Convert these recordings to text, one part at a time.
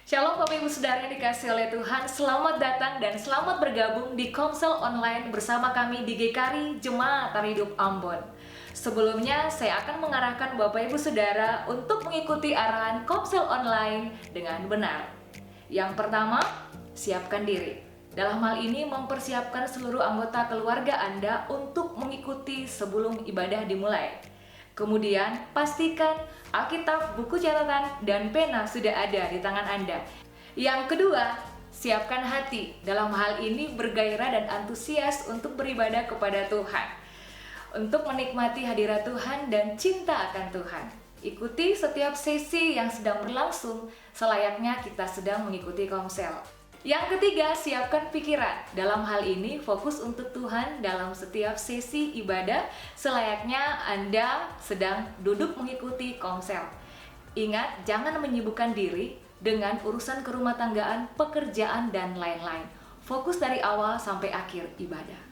Shalom Bapak Ibu Saudara yang dikasihi oleh Tuhan, selamat datang dan selamat bergabung di Komsel Online bersama kami di GKRI Jemaat Hidup Ambon. Sebelumnya saya akan mengarahkan Bapak Ibu Saudara untuk mengikuti arahan Komsel Online dengan benar. Yang pertama, siapkan diri. Dalam hal ini mempersiapkan seluruh anggota keluarga Anda untuk mengikuti sebelum ibadah dimulai. Kemudian, pastikan Alkitab, buku catatan, dan pena sudah ada di tangan Anda. Yang kedua, siapkan hati. Dalam hal ini bergairah dan antusias untuk beribadah kepada Tuhan. Untuk menikmati hadirat Tuhan dan cinta akan Tuhan. Ikuti setiap sesi yang sedang berlangsung, selayaknya kita sedang mengikuti komsel. Yang ketiga, siapkan pikiran. Dalam hal ini, fokus untuk Tuhan dalam setiap sesi ibadah, selayaknya Anda sedang duduk mengikuti komsel. Ingat, jangan menyibukkan diri dengan urusan kerumah tanggaan, pekerjaan, dan lain-lain. Fokus dari awal sampai akhir ibadah.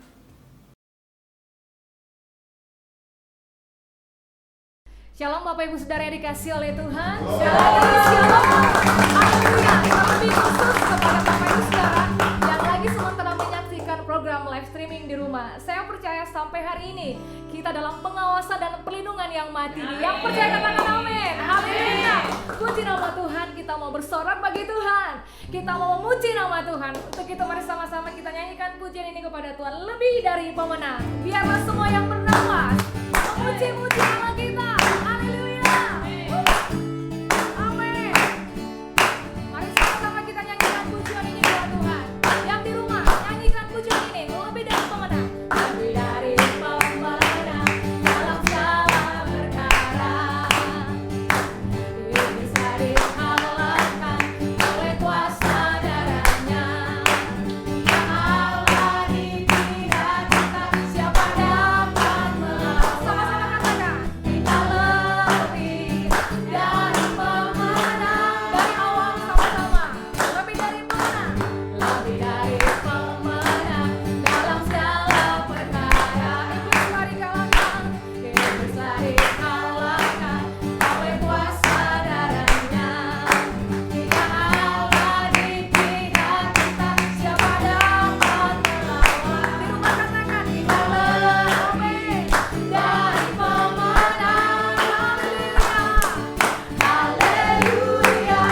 Shalom Bapak Ibu Saudara yang dikasihi oleh Tuhan. Shalom. Haleluya. Terlebih khusus kepada Bapak Ibu Saudara yang lagi sementara menyaksikan program live streaming di rumah. Saya percaya sampai hari ini kita dalam pengawasan dan perlindungan yang mati. Yang percaya katakan amin. Haleluya. Puji nama Tuhan, kita mau bersorak bagi Tuhan. Kita mau memuji nama Tuhan. Untuk itu mari sama-sama kita nyanyikan pujian ini kepada Tuhan. Lebih dari pemenang. Biarlah semua yang bernapas memuji-muji nama kita. Haleluya. Amin. Mari sama-sama kita nyanyikan pujian ini kepada Tuhan. Yang di rumah, nyanyikan pujian ini. Lebih dari pemenang. Lebih dari pemenang dalam segala perkara. Dia bisa dikalahkan oleh kuasa darahnya. Allah tidak kita siapa dapat melawan. Sama-sama katakan. Kita lebih dari pemenang. Dari awal sama-sama. Lebih dari pemenang. Lebih dari pemenang dalam segala perkara. Iblis telah dikalahkan. Iblis telah dikalahkan oleh kuasa darahnya. Jika Allah tidak kita siapa dapat melawan. Di rumah katakan kita lebih dari pemenang. Haleluya.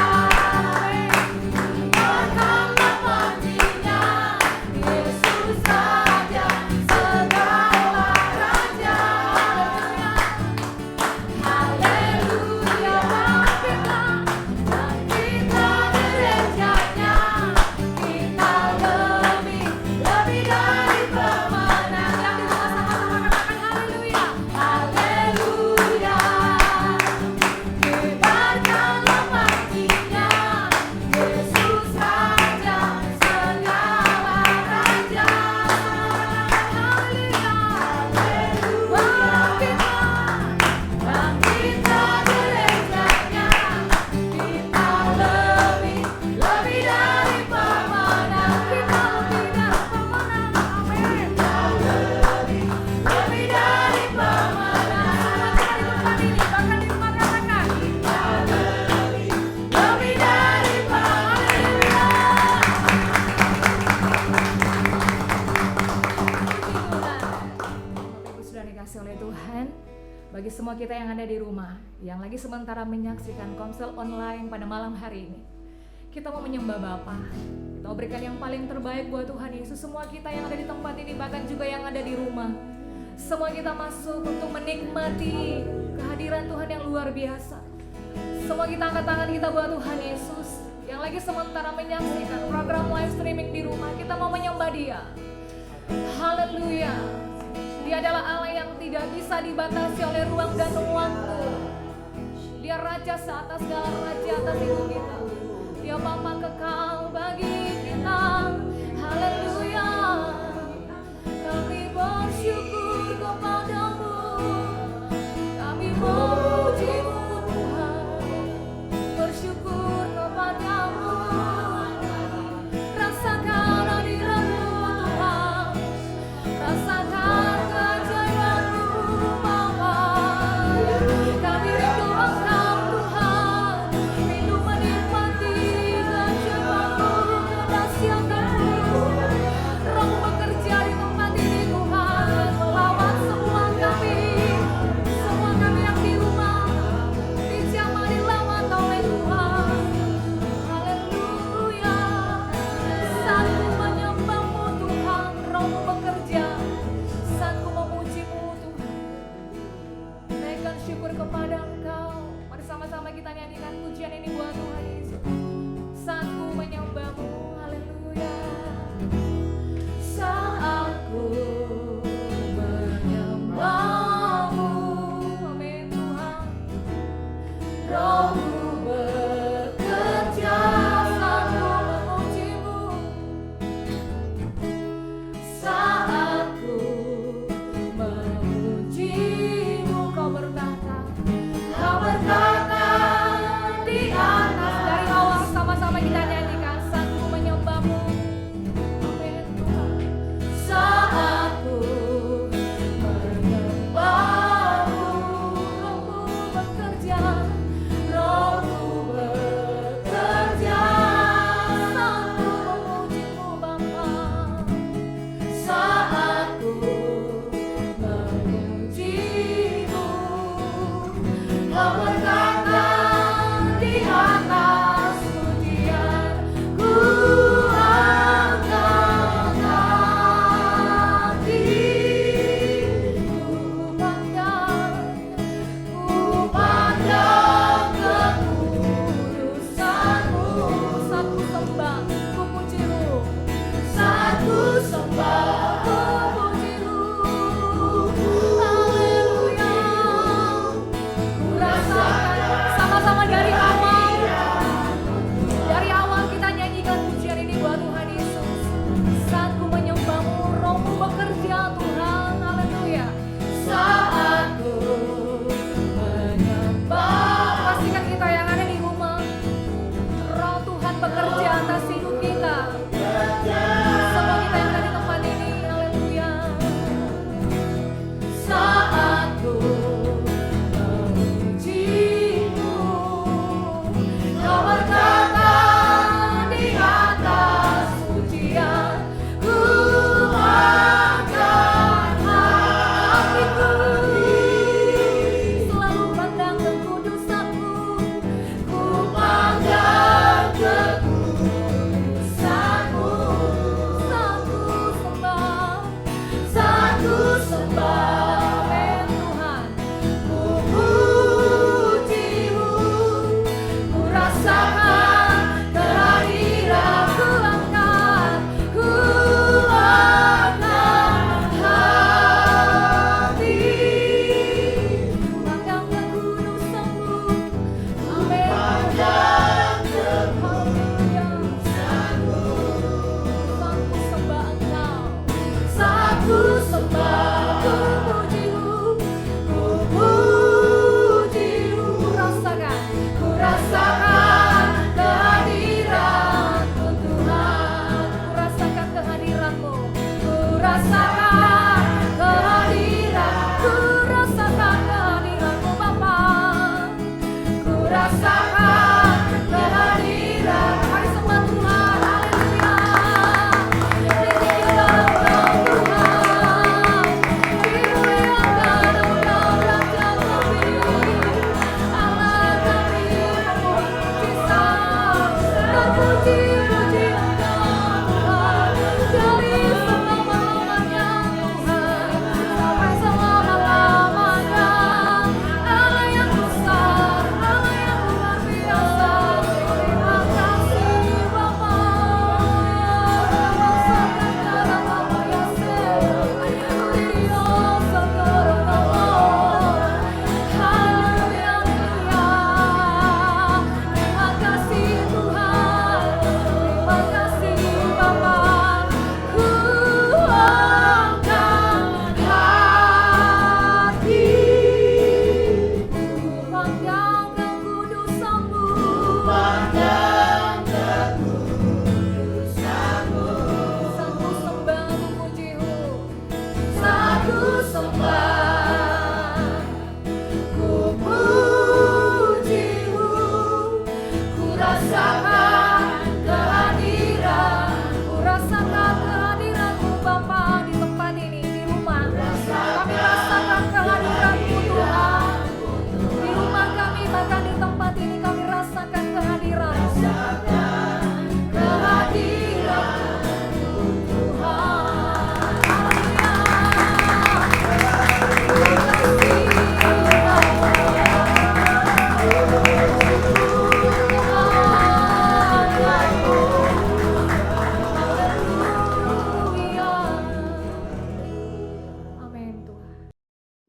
Berkatlah panjinya Yesus saja segala raja. Haleluya. Kita derajatnya. Kita lebih dari pemenang. Yang di rumah sama-sama katakan haleluya. Haleluya. Kibarkanlah panjinya Yesus Raja segala raja. Haleluya. Bangkitlah derajatnya. Kita lebih dari pemenang. Kita lebih dari pemenang. Amin. Lebih dari pemenang. Kita di tempat ini, bahkan di rumah katakan kita lebih dari pemenang. Puji Tuhan. Bapak Ibu sudah dikasih oleh Tuhan. Bagi semua kita yang ada di rumah, yang lagi sementara menyaksikan komsel online pada malam hari ini, kita mau menyembah Bapa. Kita mau berikan yang paling terbaik buat Tuhan Yesus. Semua kita yang ada di tempat ini, bahkan juga yang ada di rumah, semua kita masuk untuk menikmati kehadiran Tuhan yang luar biasa. Semua kita angkat tangan kita buat Tuhan Yesus. Yang lagi sementara menyaksikan program live streaming di rumah, kita mau menyembah Dia. Haleluya. Dia adalah Allah yang tidak bisa dibatasi oleh ruang dan waktu. Dia Raja seatas segala raja atas hidup kita. Dia Bapa kekal bagi kita. Haleluya. Kami bersyukur kepadamu. Kami memuji-Mu Tuhan. Bersyukur kepadamu. Rasakan hadirat-Mu Tuhan. Rasakan keajaiban-Mu Bapa. Kami rindu Engkau Tuhan. Rindu menikmati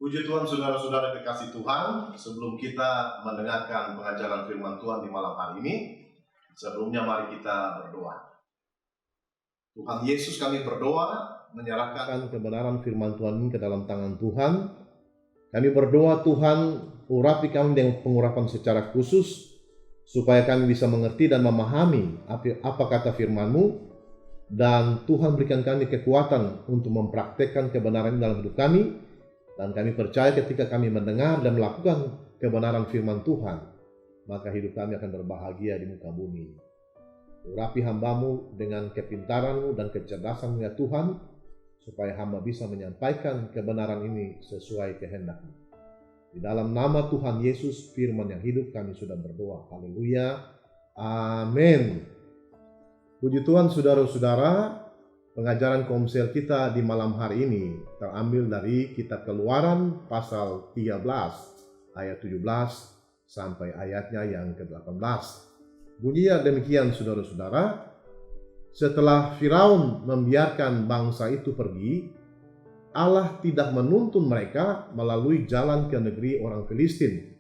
Puji Tuhan, saudara-saudara kekasih Tuhan. Sebelum kita mendengarkan pengajaran firman Tuhan di malam hari ini, sebelumnya mari kita berdoa. Tuhan Yesus, kami berdoa menyerahkan kebenaran firman Tuhan ini ke dalam tangan Tuhan. Kami berdoa Tuhan, urapi kami dengan pengurapan secara khusus, supaya kami bisa mengerti dan memahami apa kata firman-Mu, dan Tuhan berikan kami kekuatan untuk mempraktekkan kebenaran dalam hidup kami. Dan kami percaya ketika kami mendengar dan melakukan kebenaran firman Tuhan, maka hidup kami akan berbahagia di muka bumi. Urapi hamba-Mu dengan kepintaran-Mu dan kecerdasan-Mu ya Tuhan, supaya hamba bisa menyampaikan kebenaran ini sesuai kehendak-Mu. Di dalam nama Tuhan Yesus, firman yang hidup, kami sudah berdoa. Haleluya. Amin. Puji Tuhan, saudara-saudara. Pengajaran komsel kita di malam hari ini terambil dari kitab Keluaran pasal 13 ayat 17 sampai ayatnya yang ke-18. Bunyinya demikian, saudara-saudara. Setelah Firaun membiarkan bangsa itu pergi, Allah tidak menuntun mereka melalui jalan ke negeri orang Filistin,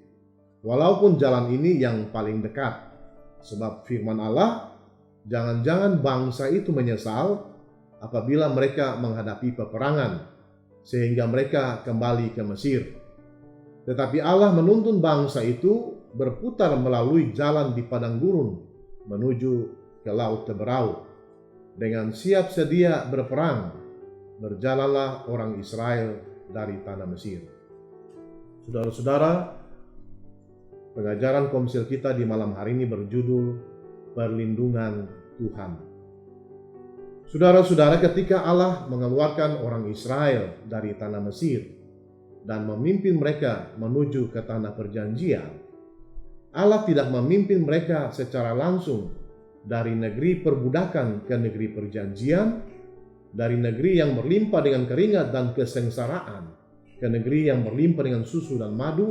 walaupun jalan ini yang paling dekat. Sebab firman Allah, jangan-jangan bangsa itu menyesal apabila mereka menghadapi peperangan, sehingga mereka kembali ke Mesir. Tetapi Allah menuntun bangsa itu berputar melalui jalan di padang gurun menuju ke Laut Teberau. Dengan siap sedia berperang, berjalanlah orang Israel dari tanah Mesir. Saudara-saudara, pengajaran komsel kita di malam hari ini berjudul Perlindungan Tuhan. Saudara-saudara, ketika Allah mengeluarkan orang Israel dari tanah Mesir dan memimpin mereka menuju ke tanah perjanjian, Allah tidak memimpin mereka secara langsung dari negeri perbudakan ke negeri perjanjian, dari negeri yang berlimpah dengan keringat dan kesengsaraan ke negeri yang berlimpah dengan susu dan madu,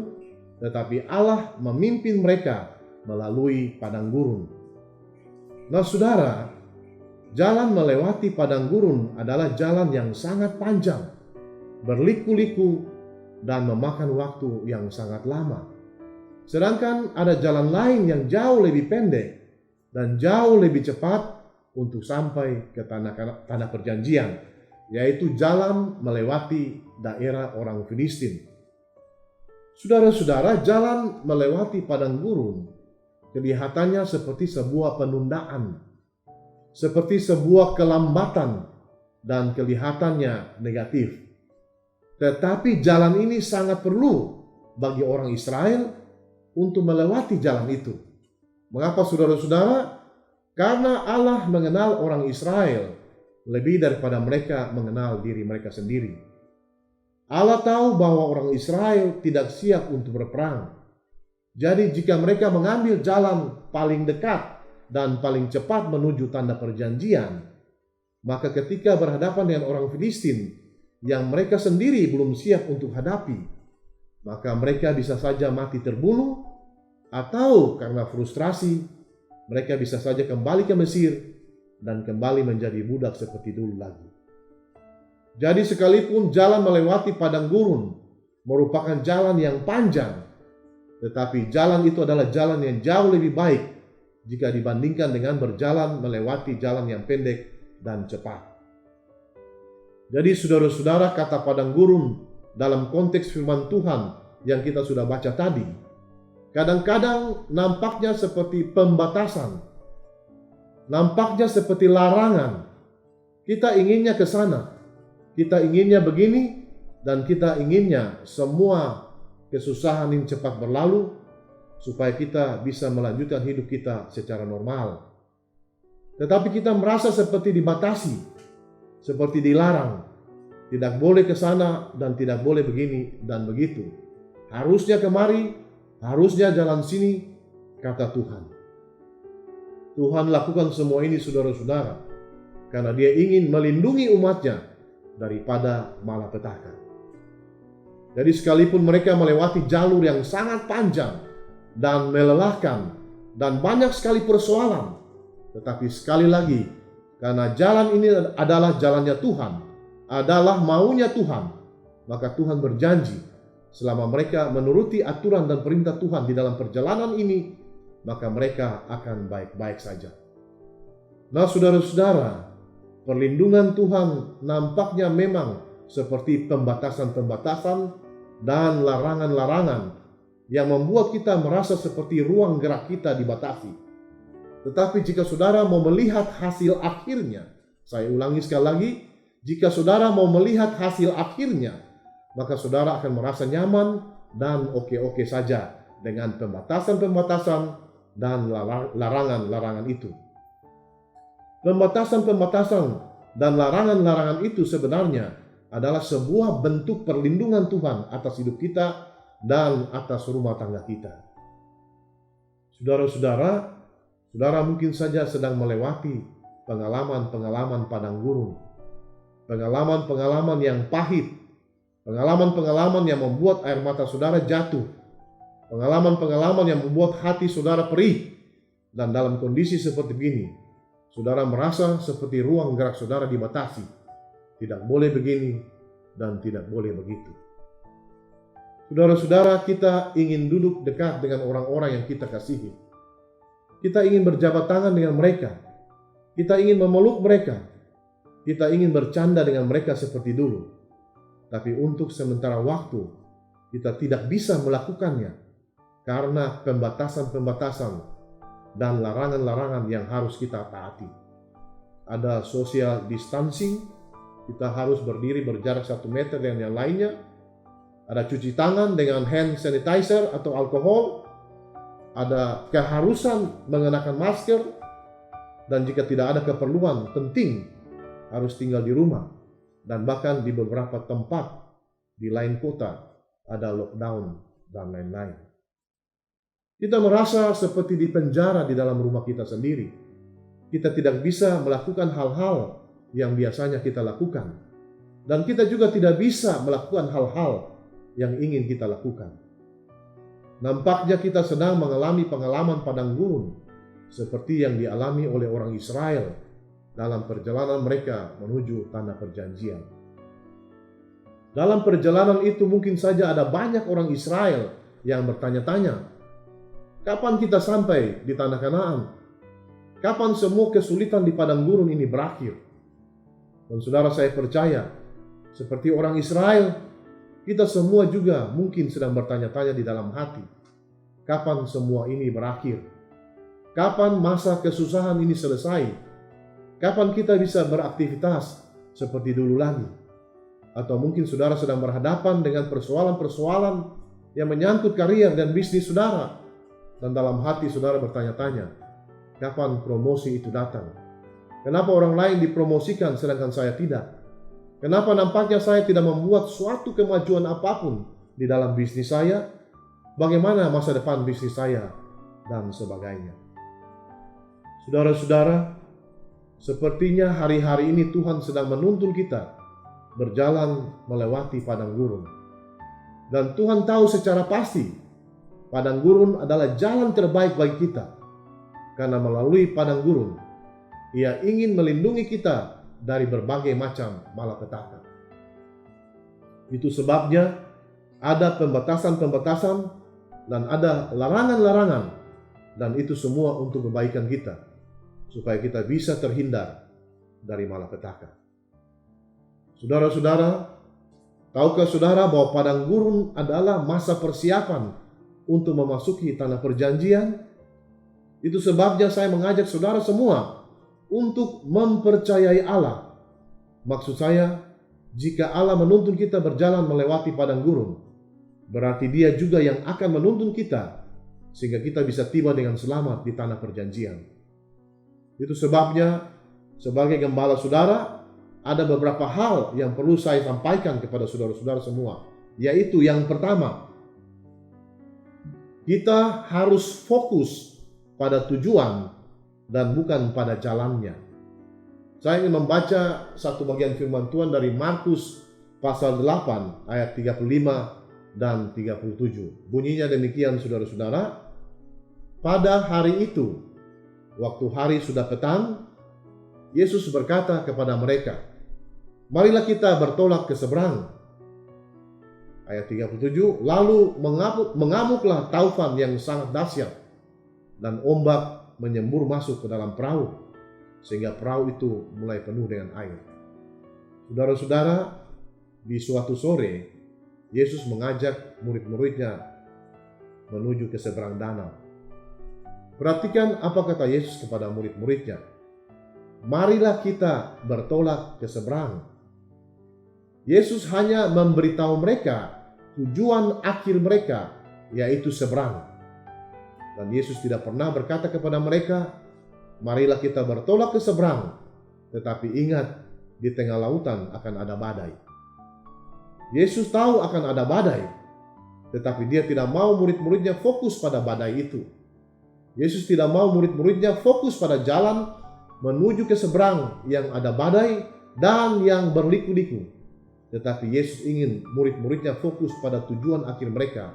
tetapi Allah memimpin mereka melalui padang gurun. Nah, saudara, jalan melewati padang gurun adalah jalan yang sangat panjang, berliku-liku, dan memakan waktu yang sangat lama. Sedangkan ada jalan lain yang jauh lebih pendek dan jauh lebih cepat untuk sampai ke tanah perjanjian, yaitu jalan melewati daerah orang Filistin. Saudara-saudara, jalan melewati padang gurun kelihatannya seperti sebuah penundaan, seperti sebuah kelambatan, dan kelihatannya negatif. Tetapi jalan ini sangat perlu bagi orang Israel untuk melewati jalan itu. Mengapa, saudara-saudara? Karena Allah mengenal orang Israel lebih daripada mereka mengenal diri mereka sendiri. Allah tahu bahwa orang Israel tidak siap untuk berperang. Jadi jika mereka mengambil jalan paling dekat dan paling cepat menuju tanda perjanjian, maka ketika berhadapan dengan orang Filistin yang mereka sendiri belum siap untuk hadapi, maka mereka bisa saja mati terbunuh, atau karena frustrasi mereka bisa saja kembali ke Mesir dan kembali menjadi budak seperti dulu lagi. Jadi sekalipun jalan melewati padang gurun merupakan jalan yang panjang, tetapi jalan itu adalah jalan yang jauh lebih baik jika dibandingkan dengan berjalan melewati jalan yang pendek dan cepat. Jadi saudara-saudara, kata padang gurun dalam konteks firman Tuhan yang kita sudah baca tadi, kadang-kadang nampaknya seperti pembatasan, nampaknya seperti larangan. Kita inginnya ke sana, kita inginnya begini, dan kita inginnya semua kesusahan ini cepat berlalu, supaya kita bisa melanjutkan hidup kita secara normal. Tetapi kita merasa seperti dibatasi, seperti dilarang. Tidak boleh ke sana dan tidak boleh begini dan begitu. Harusnya kemari, harusnya jalan sini, kata Tuhan. Tuhan lakukan semua ini, saudara-saudara, karena Dia ingin melindungi umatnya daripada malapetaka. Jadi sekalipun mereka melewati jalur yang sangat panjang dan melelahkan dan banyak sekali persoalan, tetapi sekali lagi, karena jalan ini adalah jalannya Tuhan, adalah maunya Tuhan, maka Tuhan berjanji selama mereka menuruti aturan dan perintah Tuhan di dalam perjalanan ini, maka mereka akan baik-baik saja. Nah, saudara-saudara, perlindungan Tuhan nampaknya memang seperti pembatasan-pembatasan dan larangan-larangan yang membuat kita merasa seperti ruang gerak kita dibatasi. Tetapi jika saudara mau melihat hasil akhirnya, saya ulangi sekali lagi, jika saudara mau melihat hasil akhirnya, maka saudara akan merasa nyaman dan oke-oke saja dengan pembatasan-pembatasan dan larangan-larangan itu. Pembatasan-pembatasan dan larangan-larangan itu sebenarnya adalah sebuah bentuk perlindungan Tuhan atas hidup kita dan atas rumah tangga kita. Saudara-saudara, saudara mungkin saja sedang melewati pengalaman-pengalaman padang gurun, pengalaman-pengalaman yang pahit, pengalaman-pengalaman yang membuat air mata saudara jatuh, pengalaman-pengalaman yang membuat hati saudara perih. Dan dalam kondisi seperti ini, saudara merasa seperti ruang gerak saudara dibatasi. Tidak boleh begini dan tidak boleh begitu. Saudara-saudara, kita ingin duduk dekat dengan orang-orang yang kita kasihi. Kita ingin berjabat tangan dengan mereka. Kita ingin memeluk mereka. Kita ingin bercanda dengan mereka seperti dulu. Tapi untuk sementara waktu, kita tidak bisa melakukannya karena pembatasan-pembatasan dan larangan-larangan yang harus kita taati. Ada social distancing, kita harus berdiri berjarak 1 meter dengan yang lainnya. Ada cuci tangan dengan hand sanitizer atau alkohol. Ada keharusan mengenakan masker. Dan jika tidak ada keperluan penting, harus tinggal di rumah. Dan bahkan di beberapa tempat di lain kota ada lockdown dan lain-lain. Kita merasa seperti di penjara di dalam rumah kita sendiri. Kita tidak bisa melakukan hal-hal yang biasanya kita lakukan. Dan kita juga tidak bisa melakukan hal-hal yang ingin kita lakukan. Nampaknya kita sedang mengalami pengalaman padang gurun seperti yang dialami oleh orang Israel dalam perjalanan mereka menuju tanah perjanjian. Dalam perjalanan itu mungkin saja ada banyak orang Israel yang bertanya-tanya, kapan kita sampai di tanah Kanaan? Kapan semua kesulitan di padang gurun ini berakhir? Dan saudara, saya percaya seperti orang Israel, kita semua juga mungkin sedang bertanya-tanya di dalam hati, kapan semua ini berakhir? Kapan masa kesusahan ini selesai? Kapan kita bisa beraktivitas seperti dulu lagi? Atau mungkin saudara sedang berhadapan dengan persoalan-persoalan yang menyangkut karier dan bisnis saudara. Dan dalam hati saudara bertanya-tanya, kapan promosi itu datang? Kenapa orang lain dipromosikan sedangkan saya tidak? Kenapa nampaknya saya tidak membuat suatu kemajuan apapun di dalam bisnis saya? Bagaimana masa depan bisnis saya? Dan sebagainya. Saudara-saudara, sepertinya hari-hari ini Tuhan sedang menuntun kita berjalan melewati padang gurun. Dan Tuhan tahu secara pasti padang gurun adalah jalan terbaik bagi kita. Karena melalui padang gurun, Ia ingin melindungi kita dari berbagai macam malapetaka. Itu sebabnya ada pembatasan-pembatasan dan ada larangan-larangan, dan itu semua untuk kebaikan kita, supaya kita bisa terhindar dari malapetaka. Saudara-saudara, tahukah saudara bahwa padang gurun adalah masa persiapan untuk memasuki tanah perjanjian? Itu sebabnya saya mengajak saudara semua untuk mempercayai Allah. Maksud saya, jika Allah menuntun kita berjalan melewati padang gurun, berarti Dia juga yang akan menuntun kita sehingga kita bisa tiba dengan selamat di tanah perjanjian. Itu sebabnya sebagai gembala saudara, ada beberapa hal yang perlu saya sampaikan kepada saudara-saudara semua. Yaitu yang pertama, kita harus fokus pada tujuan dan bukan pada jalannya. Saya ingin membaca satu bagian firman Tuhan dari Markus pasal 8 ayat 35 dan 37. Bunyinya demikian, saudara-saudara. Pada hari itu, waktu hari sudah petang, Yesus berkata kepada mereka, "Marilah kita bertolak ke seberang." Ayat 37, lalu mengamuklah taufan yang sangat dahsyat, dan ombak menyembur masuk ke dalam perahu, sehingga perahu itu mulai penuh dengan air. Saudara-saudara, di suatu sore, Yesus mengajak murid-muridnya menuju ke seberang danau. Perhatikan apa kata Yesus kepada murid-muridnya. Marilah kita bertolak ke seberang. Yesus hanya memberitahu mereka tujuan akhir mereka, yaitu seberang. Dan Yesus tidak pernah berkata kepada mereka, marilah kita bertolak ke seberang. Tetapi ingat, di tengah lautan akan ada badai. Yesus tahu akan ada badai, tetapi dia tidak mau murid-muridnya fokus pada badai itu. Yesus tidak mau murid-muridnya fokus pada jalan menuju ke seberang yang ada badai dan yang berliku-liku. Tetapi Yesus ingin murid-muridnya fokus pada tujuan akhir mereka,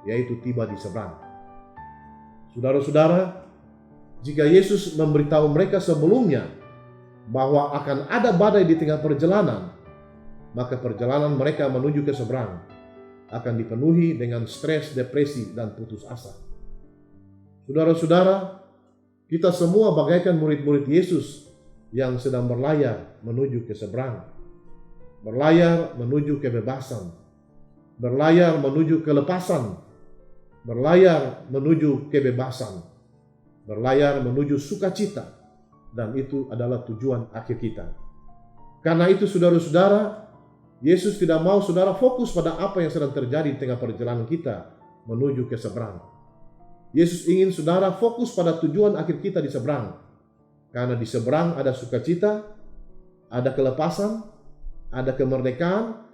yaitu tiba di seberang. Saudara-saudara, jika Yesus memberitahu mereka sebelumnya bahwa akan ada badai di tengah perjalanan, maka perjalanan mereka menuju ke seberang akan dipenuhi dengan stres, depresi, dan putus asa. Saudara-saudara, kita semua bagaikan murid-murid Yesus yang sedang berlayar menuju ke seberang. Berlayar menuju kebebasan, berlayar menuju kelepasan, berlayar menuju kebebasan, berlayar menuju sukacita, dan itu adalah tujuan akhir kita. Karena itu saudara-saudara, Yesus tidak mau saudara fokus pada apa yang sedang terjadi di tengah perjalanan kita menuju ke seberang. Yesus ingin saudara fokus pada tujuan akhir kita di seberang. Karena di seberang ada sukacita, ada kelepasan, ada kemerdekaan,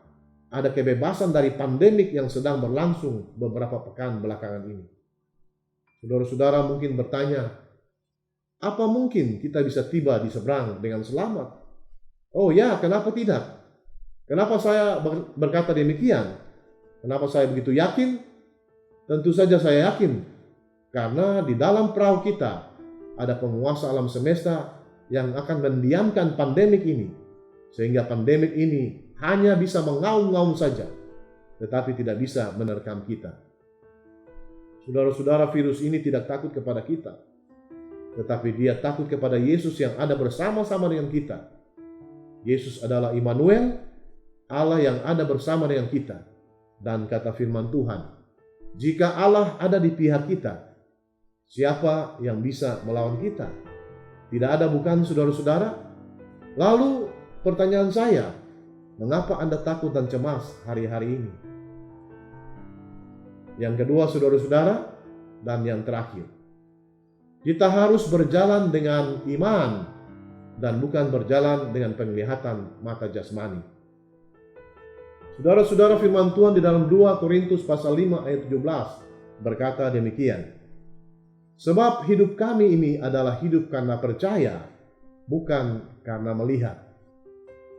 ada kebebasan dari pandemik yang sedang berlangsung beberapa pekan belakangan ini. Saudara-saudara mungkin bertanya, apa mungkin kita bisa tiba di seberang dengan selamat? Oh ya, kenapa tidak? Kenapa saya berkata demikian? Kenapa saya begitu yakin? Tentu saja saya yakin, karena di dalam perahu kita ada penguasa alam semesta yang akan mendiamkan pandemik ini. Sehingga pandemik ini hanya bisa mengaum-ngaum saja, tetapi tidak bisa menerkam kita. Saudara-saudara, virus ini tidak takut kepada kita, tetapi dia takut kepada Yesus yang ada bersama-sama dengan kita. Yesus adalah Immanuel, Allah yang ada bersama dengan kita. Dan kata firman Tuhan, jika Allah ada di pihak kita, siapa yang bisa melawan kita? Tidak ada, bukan saudara-saudara? Lalu pertanyaan saya, mengapa Anda takut dan cemas hari-hari ini? Yang kedua saudara-saudara, dan yang terakhir, kita harus berjalan dengan iman dan bukan berjalan dengan penglihatan mata jasmani. Saudara-saudara, firman Tuhan di dalam 2 Korintus pasal 5 ayat 17 berkata demikian, sebab hidup kami ini adalah hidup karena percaya, bukan karena melihat.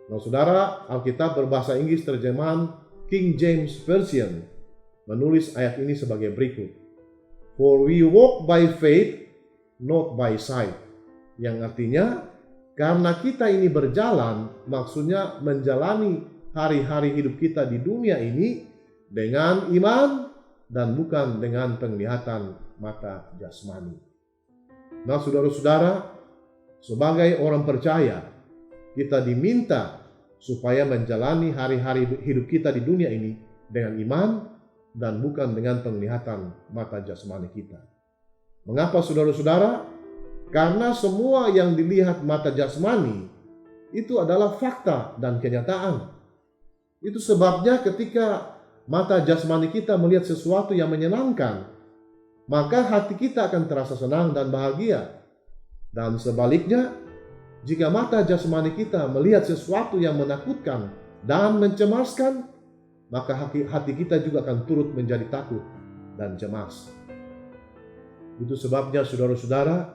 Nah saudara, Alkitab berbahasa Inggris terjemahan King James Version menulis ayat ini sebagai berikut. For we walk by faith, not by sight. Yang artinya, karena kita ini berjalan, maksudnya menjalani hari-hari hidup kita di dunia ini dengan iman dan bukan dengan penglihatan mata jasmani. Nah saudara-saudara, sebagai orang percaya, kita diminta supaya menjalani hari-hari hidup kita di dunia ini dengan iman dan bukan dengan penglihatan mata jasmani kita. Mengapa saudara-saudara? Karena semua yang dilihat mata jasmani itu adalah fakta dan kenyataan. Itu sebabnya ketika mata jasmani kita melihat sesuatu yang menyenangkan, maka hati kita akan terasa senang dan bahagia. Dan sebaliknya, jika mata jasmani kita melihat sesuatu yang menakutkan dan mencemaskan, maka hati kita juga akan turut menjadi takut dan cemas. Itu sebabnya saudara-saudara,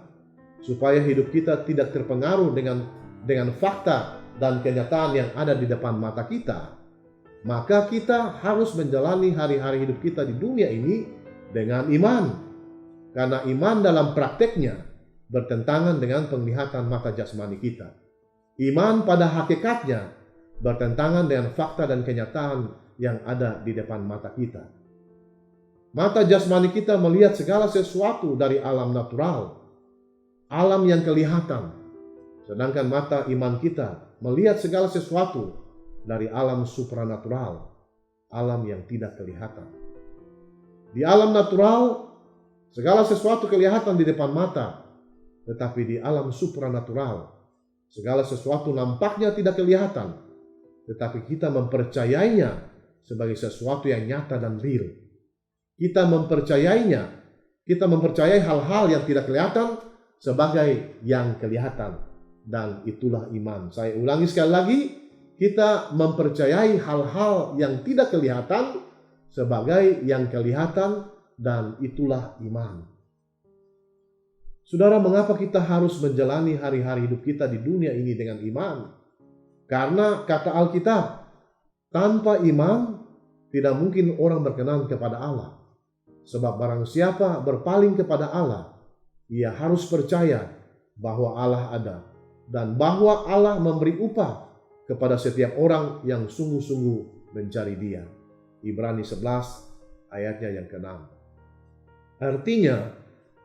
supaya hidup kita tidak terpengaruh dengan fakta dan kenyataan yang ada di depan mata kita, maka kita harus menjalani hari-hari hidup kita di dunia ini dengan iman. Karena iman dalam prakteknya bertentangan dengan penglihatan mata jasmani kita. Iman pada hakikatnya bertentangan dengan fakta dan kenyataan yang ada di depan mata kita. Mata jasmani kita melihat segala sesuatu dari alam natural, alam yang kelihatan. Sedangkan mata iman kita melihat segala sesuatu dari alam supranatural, alam yang tidak kelihatan. Di alam natural, segala sesuatu kelihatan di depan mata, tetapi di alam supranatural, segala sesuatu nampaknya tidak kelihatan, tetapi kita mempercayainya sebagai sesuatu yang nyata dan real. Kita mempercayainya, kita mempercayai hal-hal yang tidak kelihatan sebagai yang kelihatan. Dan itulah iman. Saya ulangi sekali lagi, kita mempercayai hal-hal yang tidak kelihatan sebagai yang kelihatan, dan itulah iman. Saudara, mengapa kita harus menjalani hari-hari hidup kita di dunia ini dengan iman? Karena kata Alkitab, tanpa iman tidak mungkin orang berkenan kepada Allah. Sebab barang siapa berpaling kepada Allah, ia harus percaya bahwa Allah ada dan bahwa Allah memberi upah kepada setiap orang yang sungguh-sungguh mencari Dia. Ibrani 11 ayatnya yang ke-6. Artinya,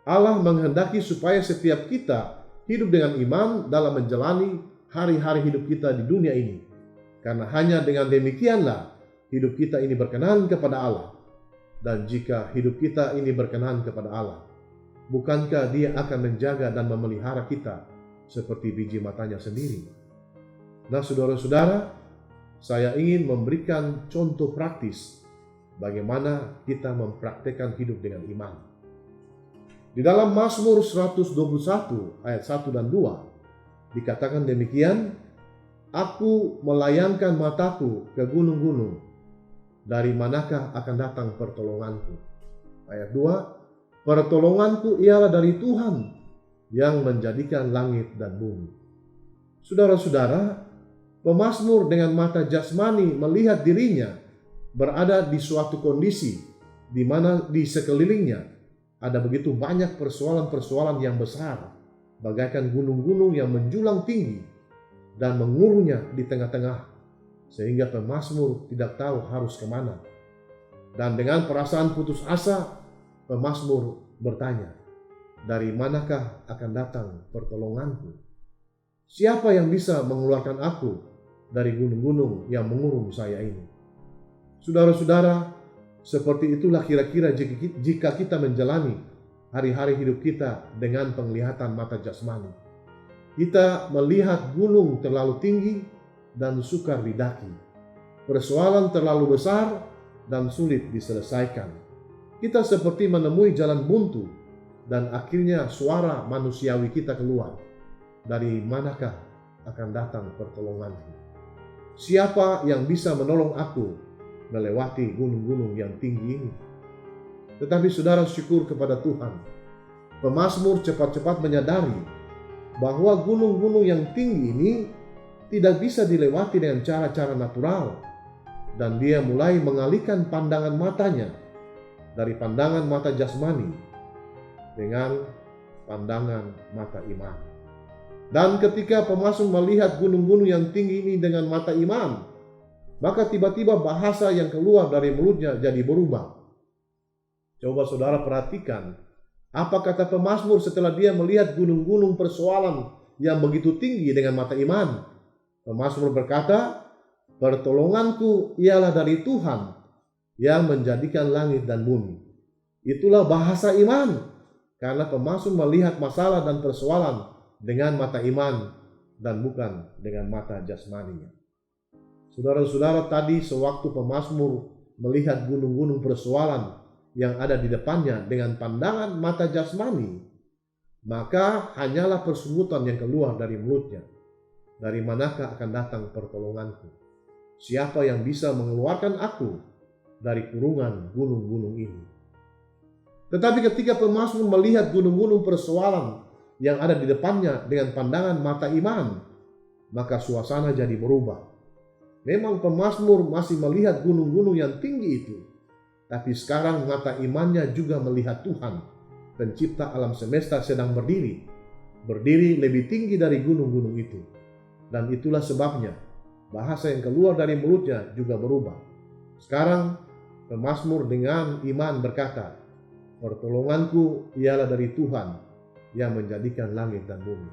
Allah menghendaki supaya setiap kita hidup dengan iman dalam menjalani hari-hari hidup kita di dunia ini. Karena hanya dengan demikianlah hidup kita ini berkenan kepada Allah. Dan jika hidup kita ini berkenan kepada Allah, bukankah Dia akan menjaga dan memelihara kita seperti biji matanya sendiri? Nah, saudara-saudara, saya ingin memberikan contoh praktis bagaimana kita mempraktekkan hidup dengan iman. Di dalam Mazmur 121 ayat 1 dan 2 dikatakan demikian, "Aku melayangkan mataku ke gunung-gunung, dari manakah akan datang pertolonganku?" Ayat 2, "Pertolonganku ialah dari Tuhan yang menjadikan langit dan bumi." Saudara-saudara, pemazmur dengan mata jasmani melihat dirinya berada di suatu kondisi di mana di sekelilingnya ada begitu banyak persoalan-persoalan yang besar, bagaikan gunung-gunung yang menjulang tinggi dan mengurungnya di tengah-tengah, sehingga pemazmur tidak tahu harus kemana. Dan dengan perasaan putus asa, pemazmur bertanya, "Dari manakah akan datang pertolonganku? Siapa yang bisa mengeluarkan aku dari gunung-gunung yang mengurung saya ini?" Saudara-saudara, seperti itulah kira-kira jika kita menjalani hari-hari hidup kita dengan penglihatan mata jasmani. Kita melihat gunung terlalu tinggi dan sukar didaki, persoalan terlalu besar dan sulit diselesaikan. Kita seperti menemui jalan buntu, dan akhirnya suara manusiawi kita keluar, "Dari manakah akan datang pertolonganku? Siapa yang bisa menolong aku melewati gunung-gunung yang tinggi ini?" Tetapi saudara, syukur kepada Tuhan, pemazmur cepat-cepat menyadari bahwa gunung-gunung yang tinggi ini tidak bisa dilewati dengan cara-cara natural, dan dia mulai mengalihkan pandangan matanya dari pandangan mata jasmani dengan pandangan mata iman. Dan ketika pemazmur melihat gunung-gunung yang tinggi ini dengan mata iman, maka tiba-tiba bahasa yang keluar dari mulutnya jadi berubah. Coba saudara perhatikan, apa kata pemazmur setelah dia melihat gunung-gunung persoalan yang begitu tinggi dengan mata iman? Pemazmur berkata, "Pertolonganku ialah dari Tuhan yang menjadikan langit dan bumi." Itulah bahasa iman, karena pemazmur melihat masalah dan persoalan dengan mata iman dan bukan dengan mata jasmaninya. Saudara-saudara, tadi sewaktu pemazmur melihat gunung-gunung persoalan yang ada di depannya dengan pandangan mata jasmani, maka hanyalah persungutan yang keluar dari mulutnya. "Dari manakah akan datang pertolonganku? Siapa yang bisa mengeluarkan aku dari kurungan gunung-gunung ini?" Tetapi ketika pemazmur melihat gunung-gunung persoalan yang ada di depannya dengan pandangan mata iman, maka suasana jadi berubah. Memang pemazmur masih melihat gunung-gunung yang tinggi itu, tapi sekarang mata imannya juga melihat Tuhan, pencipta alam semesta, sedang berdiri lebih tinggi dari gunung-gunung itu. Dan itulah sebabnya bahasa yang keluar dari mulutnya juga berubah. Sekarang pemazmur dengan iman berkata, pertolonganku ialah dari Tuhan yang menjadikan langit dan bumi.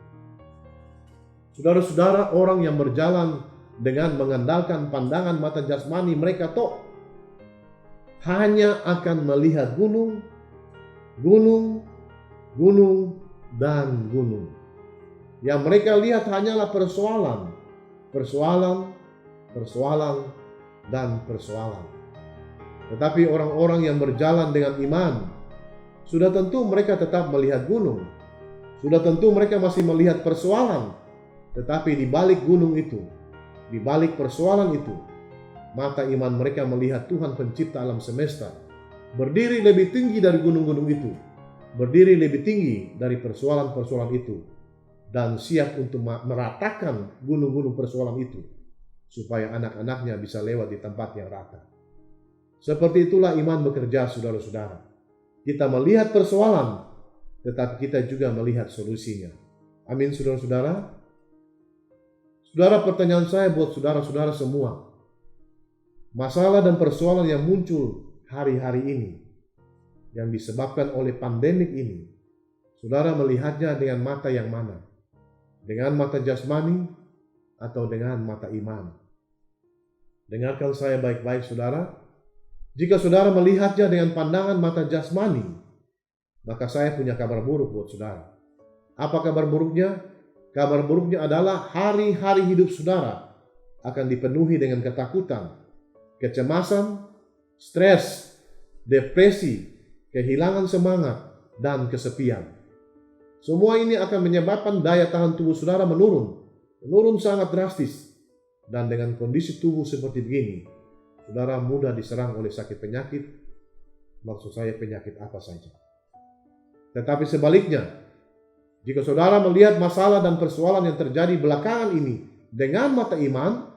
Saudara-saudara, orang yang berjalan dengan mengandalkan pandangan mata jasmani mereka hanya akan melihat gunung, gunung, gunung, dan gunung. Yang mereka lihat hanyalah persoalan, dan persoalan. Tetapi orang-orang yang berjalan dengan iman, sudah tentu mereka tetap melihat gunung. Sudah tentu mereka masih melihat persoalan. Tetapi di balik gunung itu, di balik persoalan itu, mata iman mereka melihat Tuhan pencipta alam semesta berdiri lebih tinggi dari gunung-gunung itu, berdiri lebih tinggi dari persoalan-persoalan itu, dan siap untuk meratakan gunung-gunung persoalan itu, supaya anak-anaknya bisa lewat di tempat yang rata. Seperti itulah iman bekerja, saudara-saudara. Kita melihat persoalan, tetapi kita juga melihat solusinya. Amin, saudara-saudara. Saudara, pertanyaan saya buat saudara-saudara semua. Masalah dan persoalan yang muncul hari-hari ini, yang disebabkan oleh pandemik ini, saudara melihatnya dengan mata yang mana? Dengan mata jasmani atau dengan mata iman? Dengarkan saya baik-baik, saudara. Jika saudara melihatnya dengan pandangan mata jasmani, maka saya punya kabar buruk buat saudara. Apa kabar buruknya? Kabar buruknya adalah hari-hari hidup saudara akan dipenuhi dengan ketakutan, kecemasan, stres, depresi, kehilangan semangat, dan kesepian. Semua ini akan menyebabkan daya tahan tubuh saudara menurun sangat drastis. Dan dengan kondisi tubuh seperti begini, saudara mudah diserang oleh sakit penyakit, maksud saya penyakit apa saja. Tetapi sebaliknya, jika saudara melihat masalah dan persoalan yang terjadi belakangan ini dengan mata iman,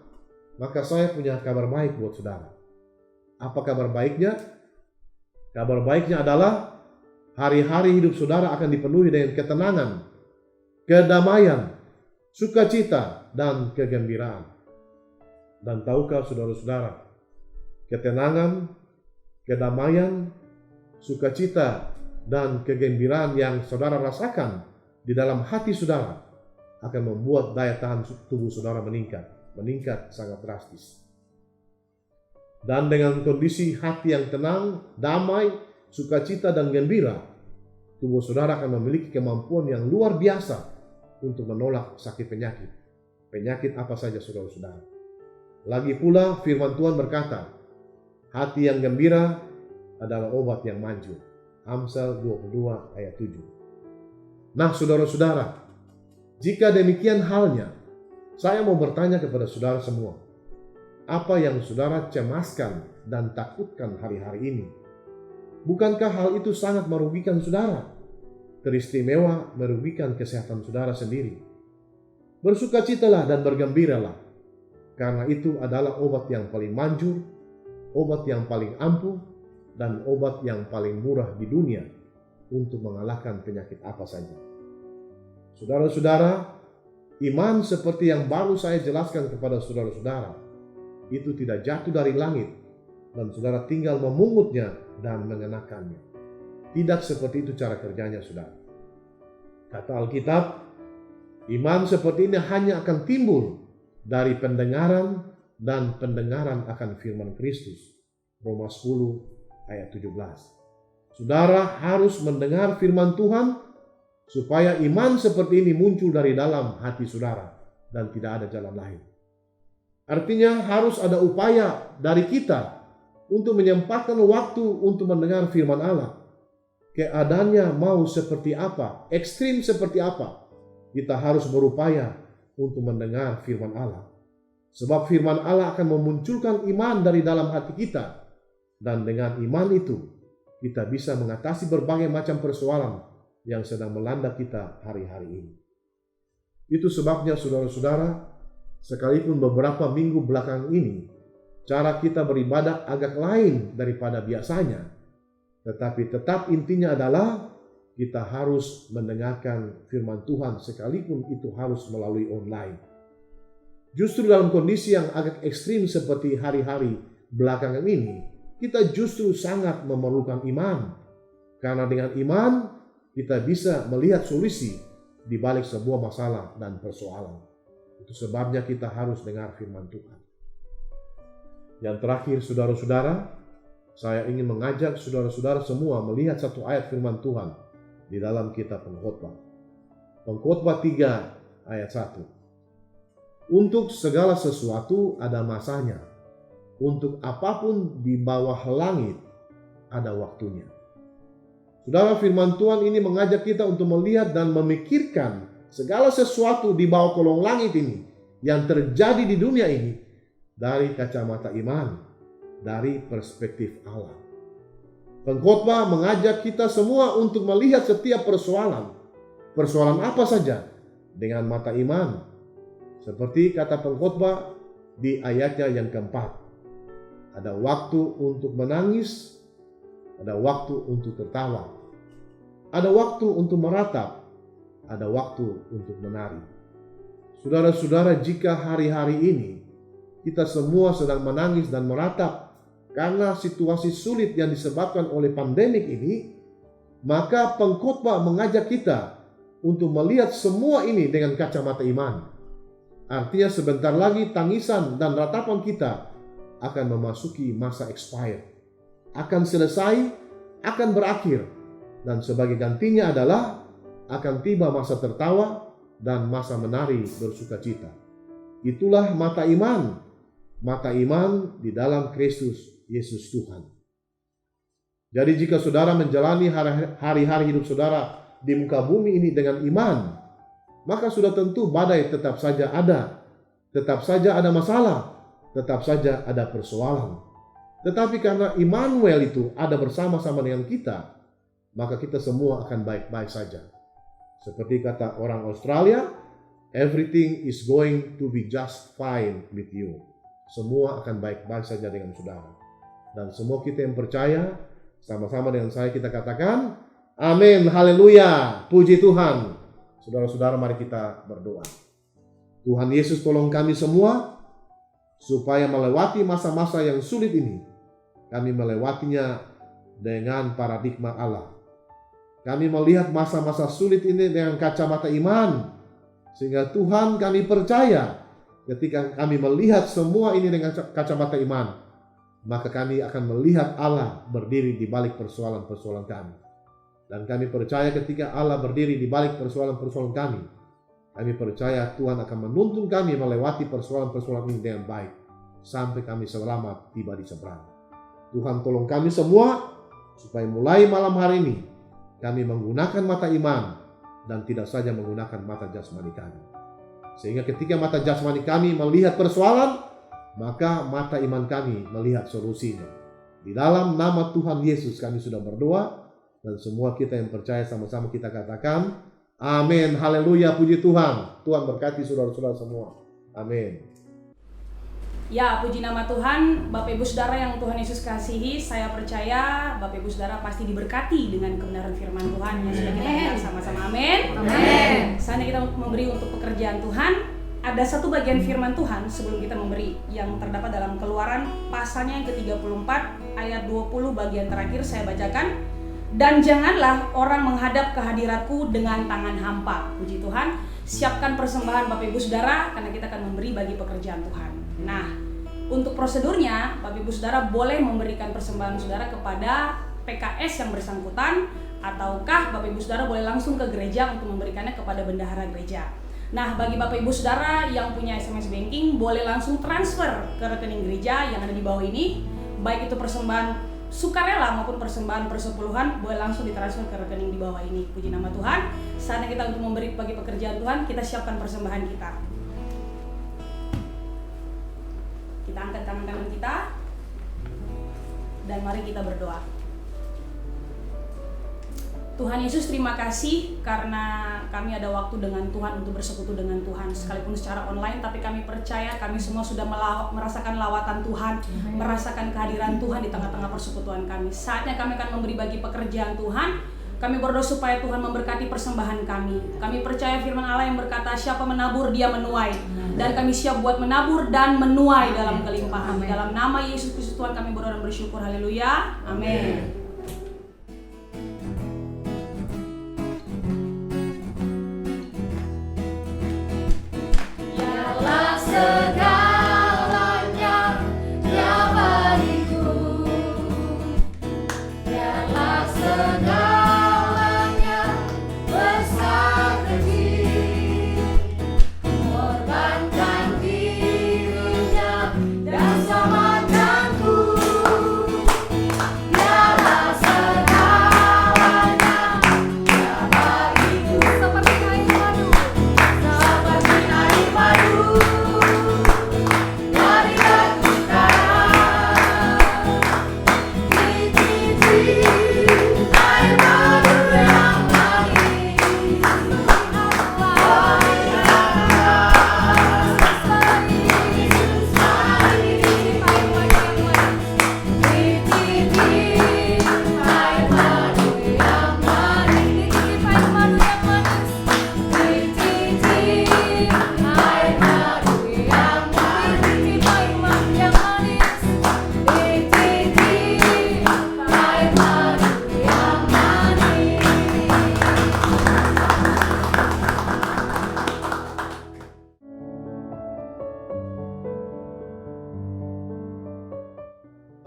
maka saya punya kabar baik buat saudara. Apa kabar baiknya? Kabar baiknya adalah hari-hari hidup saudara akan dipenuhi dengan ketenangan, kedamaian, sukacita, dan kegembiraan. Dan tahukah saudara-saudara, ketenangan, kedamaian, sukacita, dan kegembiraan yang saudara rasakan di dalam hati saudara akan membuat daya tahan tubuh saudara meningkat sangat drastis. Dan dengan kondisi hati yang tenang, damai, sukacita, dan gembira, tubuh saudara akan memiliki kemampuan yang luar biasa untuk menolak sakit penyakit. Penyakit apa saja, saudara-saudara. Lagi pula firman Tuhan berkata, hati yang gembira adalah obat yang manjur. Amsal 22 ayat 7. Nah, saudara-saudara, jika demikian halnya, saya mau bertanya kepada saudara semua, apa yang saudara cemaskan dan takutkan hari-hari ini? Bukankah hal itu sangat merugikan saudara? Teristimewa merugikan kesehatan saudara sendiri. Bersukacitalah dan bergembiralah, karena itu adalah obat yang paling manjur, obat yang paling ampuh, dan obat yang paling murah di dunia untuk mengalahkan penyakit apa saja. Saudara-saudara, iman seperti yang baru saya jelaskan kepada saudara-saudara, itu tidak jatuh dari langit, dan saudara tinggal memungutnya dan mengenakannya. Tidak seperti itu cara kerjanya, saudara. Kata Alkitab, iman seperti ini hanya akan timbul dari pendengaran, dan pendengaran akan firman Kristus. Roma 10 ayat 17. Saudara harus mendengar firman Tuhan supaya iman seperti ini muncul dari dalam hati saudara dan tidak ada jalan lain. Artinya harus ada upaya dari kita untuk menyempatkan waktu untuk mendengar firman Allah. Keadaannya mau seperti apa, ekstrim seperti apa, kita harus berupaya untuk mendengar firman Allah. Sebab firman Allah akan memunculkan iman dari dalam hati kita, dan dengan iman itu kita bisa mengatasi berbagai macam persoalan yang sedang melanda kita hari-hari ini. Itu sebabnya saudara-saudara, sekalipun beberapa minggu belakang ini, cara kita beribadah agak lain daripada biasanya, tetapi tetap intinya adalah kita harus mendengarkan firman Tuhan sekalipun itu harus melalui online. Justru dalam kondisi yang agak ekstrim seperti hari-hari belakangan ini, kita justru sangat memerlukan iman. Karena dengan iman, kita bisa melihat solusi di balik sebuah masalah dan persoalan. Itu sebabnya kita harus dengar firman Tuhan. Yang terakhir, saudara-saudara, saya ingin mengajak saudara-saudara semua melihat satu ayat firman Tuhan di dalam kitab Pengkhotbah. Pengkhotbah 3 ayat 1. Untuk segala sesuatu ada masanya. Untuk apapun di bawah langit ada waktunya. Saudara, firman Tuhan ini mengajak kita untuk melihat dan memikirkan segala sesuatu di bawah kolong langit ini yang terjadi di dunia ini dari kacamata iman, dari perspektif Allah. Pengkhotbah mengajak kita semua untuk melihat setiap persoalan. Persoalan apa saja dengan mata iman. Seperti kata pengkhotbah di ayatnya yang keempat. Ada waktu untuk menangis, ada waktu untuk tertawa, ada waktu untuk meratap, ada waktu untuk menari. Saudara-saudara, jika hari-hari ini kita semua sedang menangis dan meratap karena situasi sulit yang disebabkan oleh pandemik ini, maka pengkhotbah mengajak kita untuk melihat semua ini dengan kacamata iman. Artinya sebentar lagi tangisan dan ratapan kita akan memasuki masa expired, akan selesai, akan berakhir, dan sebagai gantinya adalah akan tiba masa tertawa dan masa menari bersukacita. Itulah mata iman di dalam Kristus Yesus Tuhan. Jadi jika saudara menjalani hari-hari hidup saudara di muka bumi ini dengan iman, maka sudah tentu badai tetap saja ada masalah, tetap saja ada persoalan. Tetapi karena Immanuel itu ada bersama-sama dengan kita, maka kita semua akan baik-baik saja. Seperti kata orang Australia, everything is going to be just fine with you. Semua akan baik-baik saja dengan saudara. Dan semua kita yang percaya, sama-sama dengan saya kita katakan, amin, haleluya, puji Tuhan. Saudara-saudara, mari kita berdoa. Tuhan Yesus, tolong kami semua supaya melewati masa-masa yang sulit ini, kami melewatinya dengan paradigma Allah. Kami melihat masa-masa sulit ini dengan kacamata iman, sehingga Tuhan, kami percaya ketika kami melihat semua ini dengan kacamata iman, maka kami akan melihat Allah berdiri di balik persoalan-persoalan kami. Dan kami percaya ketika Allah berdiri di balik persoalan-persoalan kami percaya Tuhan akan menuntun kami melewati persoalan-persoalan ini dengan baik, sampai kami selamat tiba di seberang. Tuhan, tolong kami semua, supaya mulai malam hari ini, kami menggunakan mata iman, dan tidak saja menggunakan mata jasmani kami. Sehingga ketika mata jasmani kami melihat persoalan, maka mata iman kami melihat solusinya. Di dalam nama Tuhan Yesus kami sudah berdoa, dan semua kita yang percaya sama-sama kita katakan, amin, haleluya, puji Tuhan. Tuhan berkati saudara-saudara semua. Amin. Ya, puji nama Tuhan. Bapak Ibu Saudara yang Tuhan Yesus kasihi, saya percaya Bapak Ibu Saudara pasti diberkati dengan kebenaran firman Tuhan yang sudah kita dengar sama-sama. Amin. Amin. Saatnya kita memberi untuk pekerjaan Tuhan. Ada satu bagian firman Tuhan sebelum kita memberi yang terdapat dalam Keluaran pasalnya yang ke-34 ayat 20 bagian terakhir saya bacakan. Dan janganlah orang menghadap ke hadiratku dengan tangan hampa. Puji Tuhan. Siapkan persembahan Bapak Ibu Saudara karena kita akan memberi bagi pekerjaan Tuhan. Nah, untuk prosedurnya Bapak Ibu Saudara boleh memberikan persembahan Saudara kepada PKS yang bersangkutan, ataukah Bapak Ibu Saudara boleh langsung ke gereja untuk memberikannya kepada bendahara gereja. Nah, bagi Bapak Ibu Saudara yang punya SMS banking boleh langsung transfer ke rekening gereja yang ada di bawah ini, baik itu persembahan sukarela maupun persembahan persepuluhan boleh langsung ditransfer ke rekening di bawah ini. Puji nama Tuhan. Saatnya kita untuk memberi bagi pekerjaan Tuhan, kita siapkan persembahan kita. Kita angkat tangan kanan kita dan mari kita berdoa. Tuhan Yesus, terima kasih karena kami ada waktu dengan Tuhan untuk bersekutu dengan Tuhan sekalipun secara online, tapi kami percaya kami semua sudah merasakan lawatan Tuhan, merasakan kehadiran Tuhan di tengah-tengah persekutuan kami. Saatnya kami akan memberi bagi pekerjaan Tuhan. Kami berdoa supaya Tuhan memberkati persembahan kami. Kami percaya firman Allah yang berkata, siapa menabur dia menuai. Dan kami siap buat menabur dan menuai dalam kelimpahan. Dalam nama Yesus Kristus Yesus Tuhan kami berdoa dan bersyukur. Haleluya. Amin.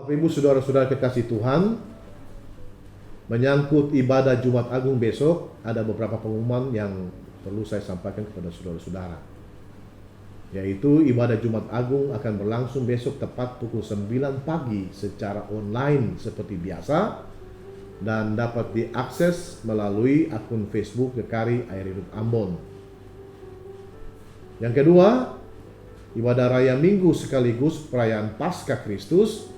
Bapak Ibu Saudara-saudara kekasih Tuhan, menyangkut ibadah Jumat Agung besok, ada beberapa pengumuman yang perlu saya sampaikan kepada saudara-saudara. Yaitu ibadah Jumat Agung akan berlangsung besok tepat pukul 9 pagi secara online seperti biasa dan dapat diakses melalui akun Facebook GKRI Air Hidup Ambon. Yang kedua, ibadah Raya Minggu sekaligus perayaan Paskah Kristus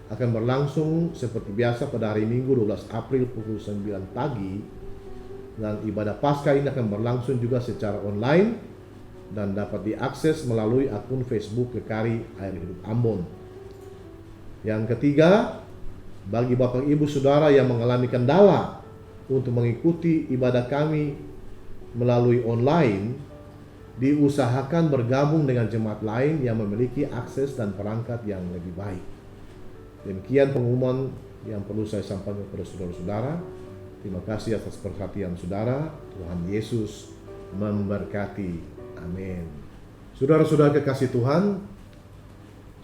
akan berlangsung seperti biasa pada hari Minggu 12 April pukul 9 pagi, dan ibadah Paskah ini akan berlangsung juga secara online dan dapat diakses melalui akun Facebook GKRI Air Hidup Ambon. Yang ketiga, bagi Bapak Ibu Saudara yang mengalami kendala untuk mengikuti ibadah kami melalui online, diusahakan bergabung dengan jemaat lain yang memiliki akses dan perangkat yang lebih baik. Demikian pengumuman yang perlu saya sampaikan kepada saudara-saudara. Terima kasih atas perhatian saudara. Tuhan Yesus memberkati. Amin. Saudara-saudara kekasih Tuhan,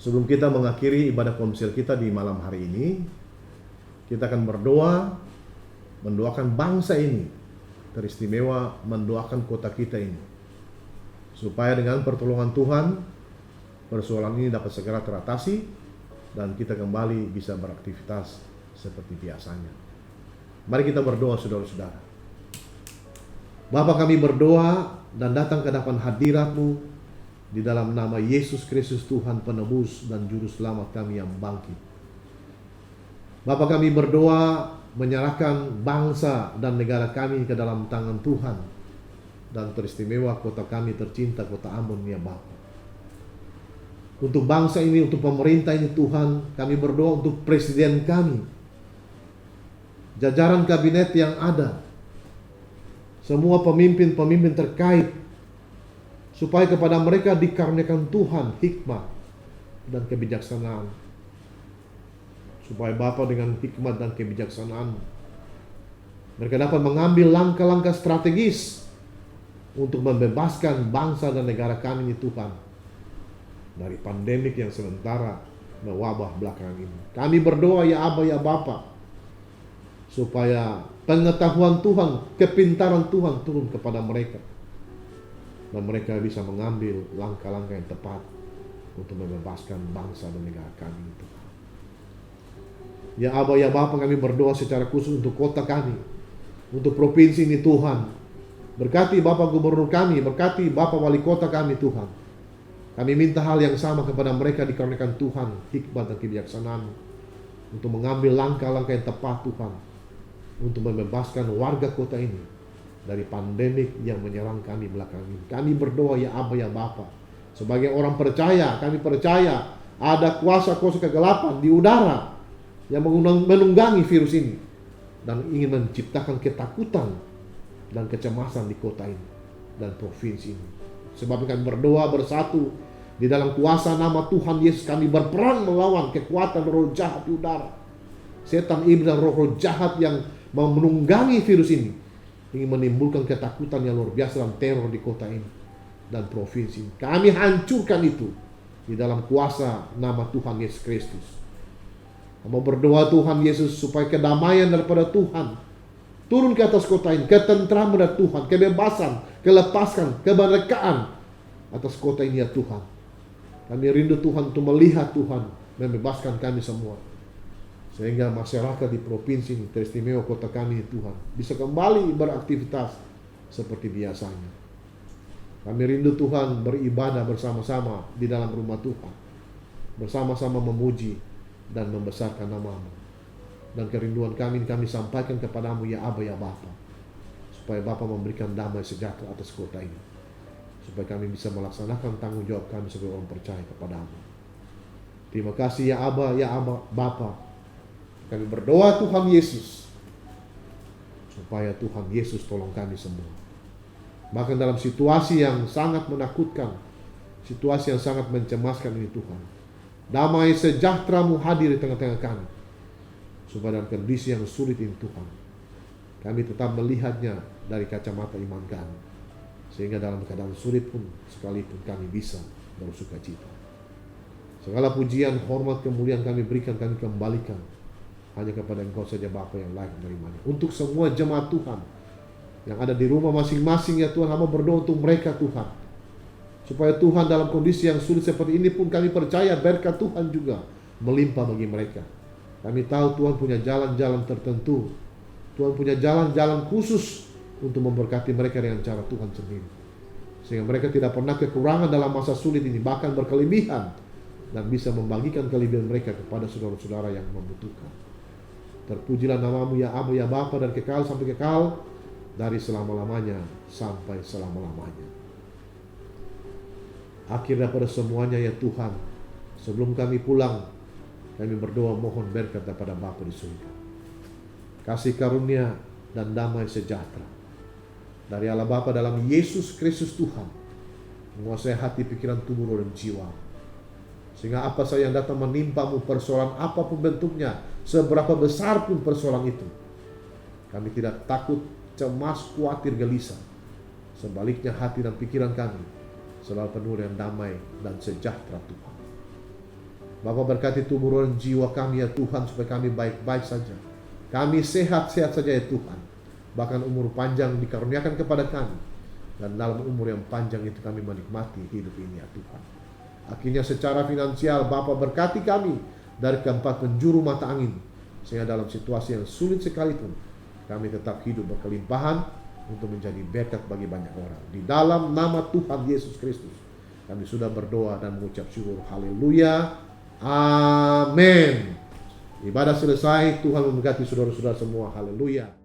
sebelum kita mengakhiri ibadah komsel kita di malam hari ini, kita akan berdoa, mendoakan bangsa ini, teristimewa mendoakan kota kita ini, supaya dengan pertolongan Tuhan, persoalan ini dapat segera teratasi dan kita kembali bisa beraktivitas seperti biasanya. Mari kita berdoa saudara-saudara. Bapa, kami berdoa dan datang ke hadapan hadirat-Mu di dalam nama Yesus Kristus Tuhan penebus dan juru selamat kami yang bangkit. Bapa, kami berdoa menyerahkan bangsa dan negara kami ke dalam tangan Tuhan, dan teristimewa kota kami tercinta, kota Ambon ya Bapa. Untuk bangsa ini, untuk pemerintah ini Tuhan, kami berdoa untuk presiden kami, jajaran kabinet yang ada, semua pemimpin-pemimpin terkait, supaya kepada mereka dikaruniakan Tuhan hikmat dan kebijaksanaan. Supaya Bapa dengan hikmat dan kebijaksanaan, mereka dapat mengambil langkah-langkah strategis untuk membebaskan bangsa dan negara kami ini Tuhan dari pandemik yang sementara mewabah belakangan ini. Kami berdoa ya Aba ya Bapa, supaya pengetahuan Tuhan, kepintaran Tuhan turun kepada mereka, dan mereka bisa mengambil langkah-langkah yang tepat untuk membebaskan bangsa dan negara kami itu. Ya Aba ya Bapa, kami berdoa secara khusus untuk kota kami, untuk provinsi ini Tuhan. Berkati Bapak Gubernur kami, berkati Bapak Wali Kota kami Tuhan. Kami minta hal yang sama kepada mereka, dikaruniakan Tuhan hikmat dan kebijaksanaan untuk mengambil langkah-langkah yang tepat Tuhan, untuk membebaskan warga kota ini dari pandemik yang menyerang kami belakangan ini. Kami berdoa ya Aba ya Bapa, sebagai orang percaya, kami percaya ada kuasa-kuasa kegelapan di udara yang menunggangi virus ini dan ingin menciptakan ketakutan dan kecemasan di kota ini dan provinsi ini. Sebab kami berdoa bersatu Di dalam kuasa nama Tuhan Yesus kami berperang melawan kekuatan roh jahat di udara. Setan, iblis, dan roh-roh jahat yang mau menunggangi virus ini ingin menimbulkan ketakutan yang luar biasa dan teror di kota ini dan provinsi ini. Kami hancurkan itu di dalam kuasa nama Tuhan Yesus Kristus. Kami berdoa Tuhan Yesus supaya kedamaian daripada Tuhan turun ke atas kota ini, ketentraman dari Tuhan, kebebasan, kelepaskan, kemerdekaan atas kota ini ya Tuhan. Kami rindu Tuhan untuk melihat Tuhan membebaskan kami semua. Sehingga masyarakat di provinsi ini, teristimewa kota kami Tuhan, bisa kembali beraktivitas seperti biasanya. Kami rindu Tuhan beribadah bersama-sama di dalam rumah Tuhan. Bersama-sama memuji dan membesarkan nama-Mu. Dan kerinduan kami sampaikan kepadamu ya Aba ya Bapa. Supaya Bapa memberikan damai sejahtera atas kota ini. Supaya kami bisa melaksanakan tanggung jawab kami sebagai orang percaya kepadamu. Terima kasih ya Aba Bapa. Kami berdoa Tuhan Yesus. Supaya Tuhan Yesus tolong kami semua. Bahkan dalam situasi yang sangat menakutkan, situasi yang sangat mencemaskan ini Tuhan, damai sejahtera-Mu hadir di tengah-tengah kami. Supaya dalam kondisi yang sulit ini Tuhan, kami tetap melihatnya dari kacamata iman kami. Sehingga dalam keadaan sulit pun sekalipun kami bisa bersuka cita. Segala pujian, hormat, kemuliaan kami berikan, kami kembalikan hanya kepada Engkau saja Bapa yang layak menerimanya. Untuk semua jemaat Tuhan yang ada di rumah masing-masing ya Tuhan, hamba berdoa untuk mereka Tuhan. Supaya Tuhan dalam kondisi yang sulit seperti ini pun kami percaya berkat Tuhan juga melimpah bagi mereka. Kami tahu Tuhan punya jalan-jalan tertentu. Tuhan punya jalan-jalan khusus untuk memberkati mereka dengan cara Tuhan sendiri. Sehingga mereka tidak pernah kekurangan dalam masa sulit ini, bahkan berkelebihan, dan bisa membagikan kelebihan mereka kepada saudara-saudara yang membutuhkan. Terpujilah nama-Mu ya Aba ya Bapa, dan kekal sampai kekal, dari selama-lamanya sampai selama-lamanya. Akhir daripada semuanya ya Tuhan, sebelum kami pulang, kami berdoa mohon berkat daripada Bapa di surga. Kasih karunia dan damai sejahtera dari Allah Bapa dalam Yesus Kristus Tuhan menguasai hati, pikiran, tubuh, roh, dan jiwa. Sehingga apa saja yang datang menimpamu, persoalan apapun bentuknya, seberapa besar pun persoalan itu, kami tidak takut, cemas, khawatir, gelisah. Sebaliknya hati dan pikiran kami selalu penuh dengan damai dan sejahtera Tuhan. Bapa berkati tubuh, roh, dan jiwa kami ya Tuhan, supaya kami baik-baik saja. Kami sehat-sehat saja ya Tuhan. Bahkan umur panjang dikaruniakan kepada kami. Dan dalam umur yang panjang itu kami menikmati hidup ini ya Tuhan. Akhirnya secara finansial Bapa berkati kami dari keempat penjuru mata angin. Sehingga dalam situasi yang sulit sekalipun kami tetap hidup berkelimpahan untuk menjadi berkat bagi banyak orang. Di dalam nama Tuhan Yesus Kristus kami sudah berdoa dan mengucap syukur. Haleluya. Amin. Ibadah selesai. Tuhan memberkati saudara-saudara semua. Haleluya.